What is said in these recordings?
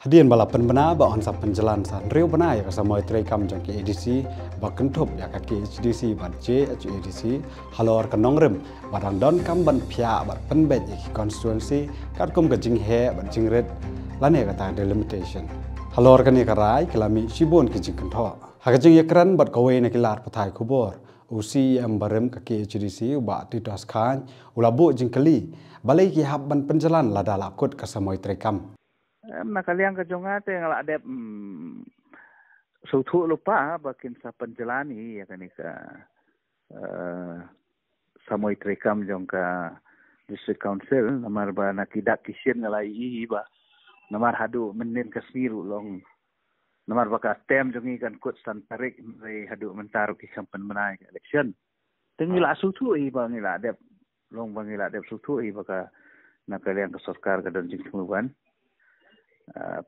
Hadian balapan bena ba on sa penjalan san riu bena ya kasamoi trekam jong ke edisi ba kentup ya ka ke HDC ba JHADC halor kanongrem badang don kam ban phya ba penbet ya constituency kat kum ka jing he ba jing red lane ka ta delimitation halor kan ya karai kelami sibon ke jing kentho ha ka jing yakran bat kawe na kilar pathai khubor usi barem ka ke HDC ba titas khan ulabu jing kali balai ki hab ban penjalan lada lakut kasamoi trekam nakaliang ka jonga te ngala adep suthu lupa bakin sa penjalani ya kanika samoi trekam jongka district council namar ba nakidak kisien ngala i ba namar hadu menin kasmiru long namar baka tem jongi kan kut san tarik re hadu mentar ki kampen menai election tengila suthu i ba ngila adep long bangila adep suthu i baka nakaliang ka sarkar ka don jing tumuban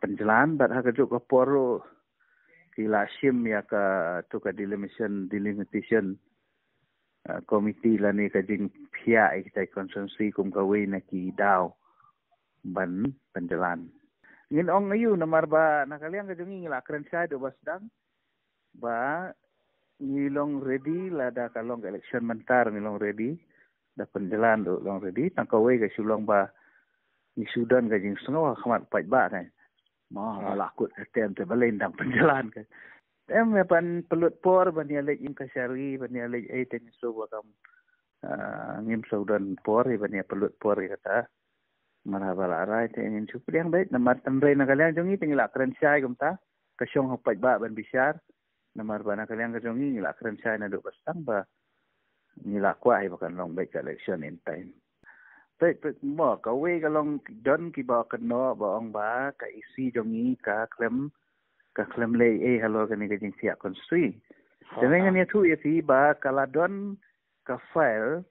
penjalan bat hak juk kaporo kila sim ya ka tu ka delimitation komiti lani ka jing phia kita konsensi kum ka we na ki daw ban penjalan ngin ong ayu namar ba nakaliang ka jungi ngila kren sai do basdang ba ngilong ready lada kalong election mentar ngilong ready da penjalan do long ready tang ka we ka sulong ba ni Sudan ka jing sengawa khamat pai ba kan mah lakut tem te balen dang penjalan kan em pan pelut por bania lek im kasari bania lek ai ten so bakam ngim Sudan por bania pelut por kata marabala rai te ngin chup yang baik namar tanre na kalian jongi tingila kren sai kumta kasyong pai ba ban bisar namar bana kalian ka jongi ngila kren sai na do bastang ba ngila kwa ai bakan long baik election in time mo ka we ka long don ki ba ka no ba ong ba ka isi jongi ka klem le halo ka ni ka jing sia konstri dengan ya tu ya ti ba kala don ka file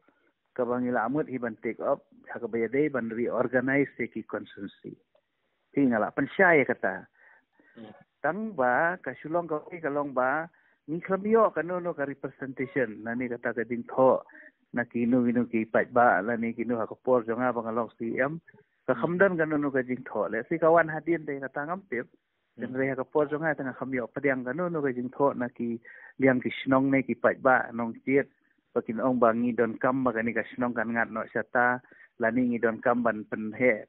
ka bangila amut hi ban take up ha ka ba de ban reorganize ki consensus tingala pensyai kata tang ba ka sulong ka we ka long ba ni klamio ka no ka representation nani kata ka ding tho na kinu ki pat ba la ni kinu ha ko por jonga bangalong CM ka khamdan ganunu ka jing thole si kawan hadin de ka tangam pip den re ka por jonga tanga khamyo padiang ganunu ka jing tho na ki liang ki snong ne ki pat ba nong chiet pakin ong bangi don kam ba ni ka snong kan ngat no sata la ni don kam ban pen he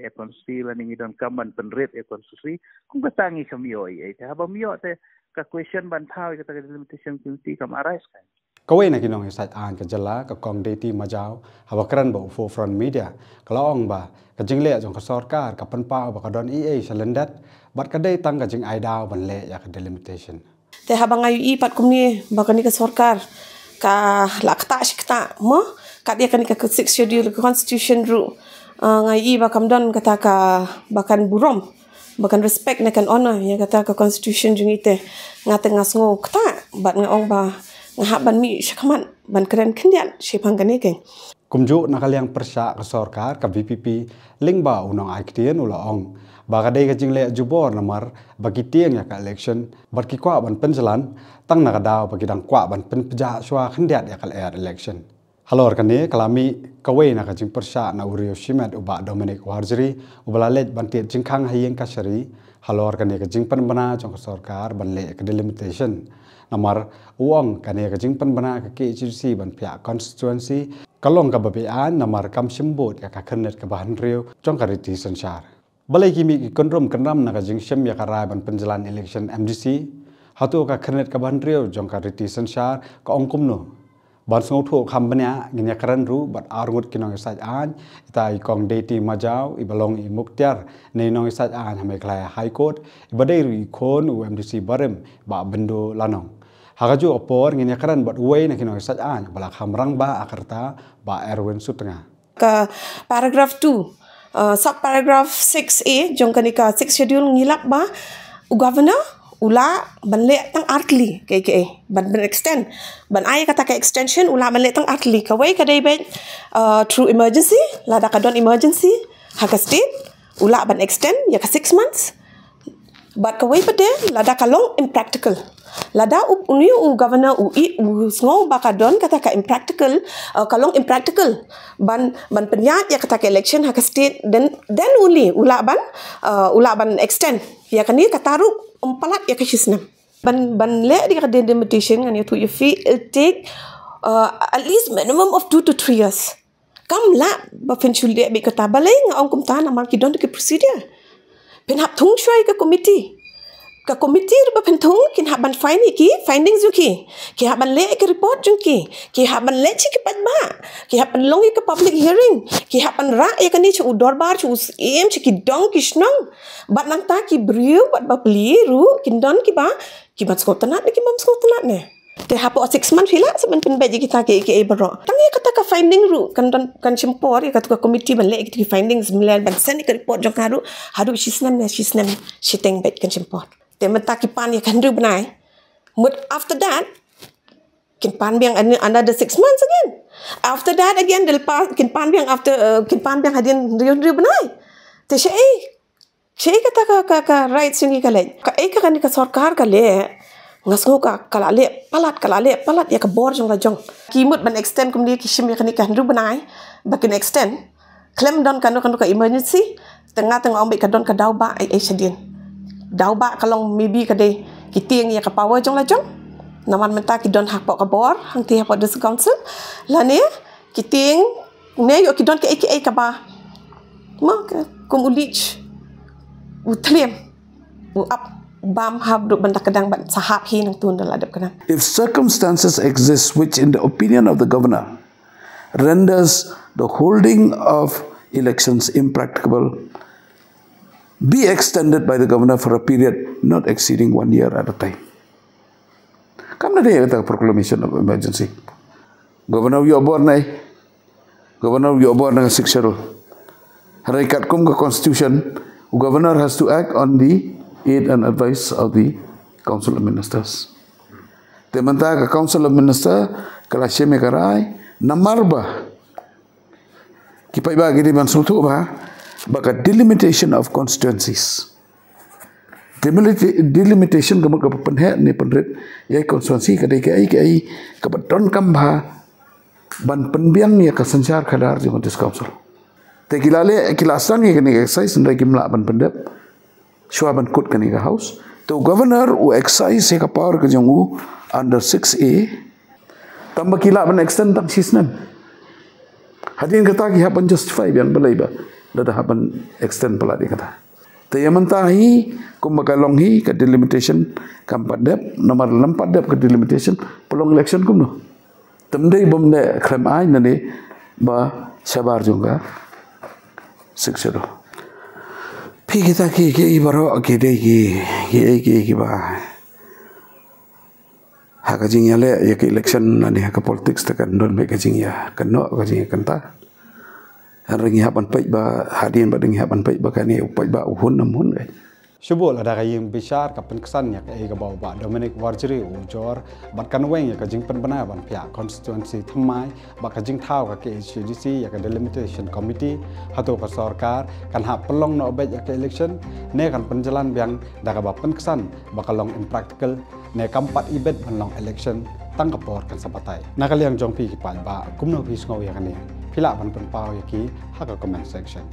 e konsi la ni don kam ban pen ret e konsi kung ka tangi khamyo e ha ba myo te ka question ban thau ka ta limitation community kam arise kan Kawai na kinong isat an ka jala ka kong dati majaw hawakran ba forefront media kalau ong ba ka jingle jong ka sarkar ka panpa ba ka don EA salendat bat ka day tang ka jing ai daw ban le ya ka delimitation te habang ayu i pat kumni ba ka ni ka sarkar ka lakta shikta mo ka dia ka ni ka 6 schedule ka constitution ru ngai i ba kam don kata ka bakan burom bakan respect na kan honor ya kata ka constitution jung ite ngate ngasngo kta bat ngaong ba ngahap ban mi syakaman ban keren kendian syepang kaneke kumju nakaliang persya ka sarkar ka VPP lingba unang aiktian ula ong baga day ka jingle jubor namar bagi tiang ya ka election bar ki kwa ban penjalan tang nakadaw bagi dang kwa ban penpeja swa kendiat ya ka election halor kane kalami kawe na ka jing persya na urio shimet uba Dominic Warjeri ubalalet ban tiet jingkhang hayeng kasari halor kane ka jing panbana jong ka sarkar ban le ka delimitation namar uang kane ka jing panbana ka KHDC ban pia constituency kalong ka babian namar kam simbot ka khanet ka bahan riu jong ka riti sanchar balai kimi ki konrom kanram na ka jing syam ya ka rai ban penjalan election MDC hatu ka khanet ka bahan riu jong ka riti sanchar ka ongkum no ban song thu kham banya nginya karan ru bat arngut kinong isaj an ita I kong dati majaw ibalong I muktiar nei nong isaj an hame klaya high court ibadai ru ikon UMDC barem ba bendo lanong hagaju opor nginya karan bat uai na kinong isaj an balak hamrang ba akarta ba Erwin Sutengah ka paragraph 2 sub paragraph 6A jong kanika 6 schedule ngilak ba governor ula ban le tang artli ke ban extend ban ai kata ka extension ula ban le tang artli ka wai ka dai ben through emergency la da ka don emergency ha ka state ula ban extend ya ka 6 months But kawai pade lada kalong impractical. Lada uni governor ngau bakadon kata ka impractical kalong impractical ban penyat ya kata ka election hak state then only ula ban extend ya kan ni kataru palat ya ka shisnam ban le di ka delimitation kan you feel it take at least minimum of 2 to 3 years. Kam la ba fenchul de be kata balai ngau kum ta na mar ki don ke procedure. Pen hap thung shwai ka committee ka committee ba pentung kin haban findings ki haban le ke report ki haban le chi ki padba ki haban long ke public hearing ki haban ra ya kan ni chu dorbar chu em chi ki dong ki snong bat nang ta ki briu bat ba pli ru kin don ki ba ki bat skotanat ki mam skotanat ne te hapo 6 months hila saban pen beji kita ke baro tangi kata ka finding ru kan chimpor ya kata ka committee ban le ki findings milan ban send ke report jong haru shisnam shiteng bet kan chimpor te mata ki pan ya kan ru banai but after that kin pan biang another 6 months again after that again del pa kin pan biang after kin pan biang hadin ru banai te shei kata ka rights ni ka le ka kan ka sarkar ka le ngasgo ka kalale palat ya ka bor jong la jong kimut ban extend kum dia kishim ya kan ru banai bakin extend claim don kan ka emergency tengah ong be ka don ka dau ba ai shadin dau ba kalong maybe ka de kiting ya ka power jong la jong naman menta ki don hak ka bor hang ti hak the council la ne kiting ne yo ki don ka ka ba ma kum ulich utlem up bam hab duk benda kadang ban sahab hi nang tun dal adap kadang. If circumstances exist which in the opinion of the governor renders the holding of elections impracticable, be extended by the governor for a period not exceeding 1 year at a time. Kam na dia kata proclamation of emergency. Governor Yobor nai, governor Yobor dengan siksaro. Harikat kum ke constitution, governor has to act on the aid and advice of the Council of Ministers. Temanta ke Council of Minister kala sheme karai namarba kipai ba gidi mansultu ba baka delimitation of constituencies. Delimitation kamu ke penhe ni penrit ya constituency kadai kai ke beton kambha ban penbiang ya ke sencar kadar di Majelis Council. Te kilale kilasang ya kini exercise ndai kimla ban pendep Shuaban kut kani ka house. To governor u excise ka power ka jongu under 6A. Tamba kila ban extend tam sisnan. Hadin kata ki haban justify yang balai ba. Dada haban extend pala di kata. Te yamantahi kumbakalong hi ka delimitation kampat dep nomor 4 dep ka delimitation pelong election kum no. Tamdai bomde kram ai nane ba sabar jonga 6-0. Pi kita ki ibaro kede ki ba hak jing ya le ya ke election ani hak politics tekan don me jing ya keno ka jing kanta ringi hapan pai ba hadin ba dingi hapan pai ba kani upai ba uhun namun ai Shubol ada kaying besar kapan kesan ya ke bau ba Dominic Warjiri ujor batkan weng ya ke jing penbana ban pihak constituency thamai ba ke jing thau ke HUDC ya ke delimitation committee hatu ka sarkar kan ha pelong no bet ya ke election ne kan penjalan biang da ka ba pen kesan ba kalong impractical ne kampat ibet ban election tang ka por kan sapatai nakaliang jong pi ki pal ba kumno pi ngau ya kan ni phila ban pen pau ya ki ha ka comment section